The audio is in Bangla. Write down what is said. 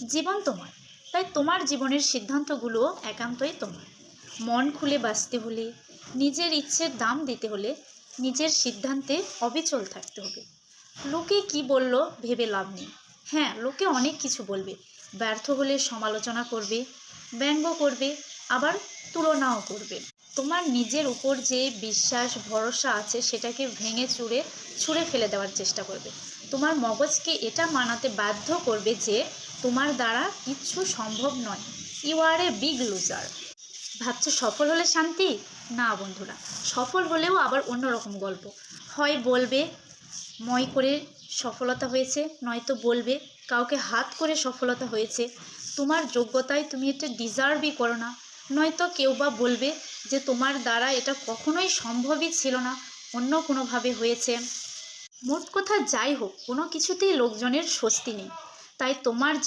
জীবন তোমার, তাই তোমার জীবনের সিদ্ধান্তগুলো একান্তই তোমার। মন খুলে বাঁচতে হলে, নিজের ইচ্ছের দাম দিতে হলে নিজের সিদ্ধান্তে অবিচল থাকতে হবে। লোকে কি বলল ভেবে লাভ নেই। হ্যাঁ, লোকে অনেক কিছু বলবে, ব্যর্থ হলে সমালোচনা করবে, ব্যঙ্গ করবে, আবার তুলনাও করবে। তোমার নিজের উপর যে বিশ্বাস ভরসা আছে সেটাকে ভেঙে ছুঁড়ে ফেলে দেওয়ার চেষ্টা করবে। তোমার মগজকে এটা মানাতে বাধ্য করবে যে তোমার দ্বারা কিচ্ছু সম্ভব নয়। You are a big loser. ভাবছো সফল হলে শান্তি? না বন্ধুরা, সফল হলেও আবার অন্যরকম গল্প। হয় বলবে মই করে সফলতা হয়েছে, নয়তো বলবে কাউকে হাত করে সফলতা হয়েছে। তোমার যোগ্যতায় তুমি এটা ডিজার্ভই করো না। নয়তো কেউ বা বলবে যে তোমার দ্বারা এটা কখনোই সম্ভবই ছিল না, অন্য কোনোভাবে হয়েছে। মোট কথা যাই হোক, কোনো কিছুতেই লোকজনের স্বস্তি নেই। তাই তোমার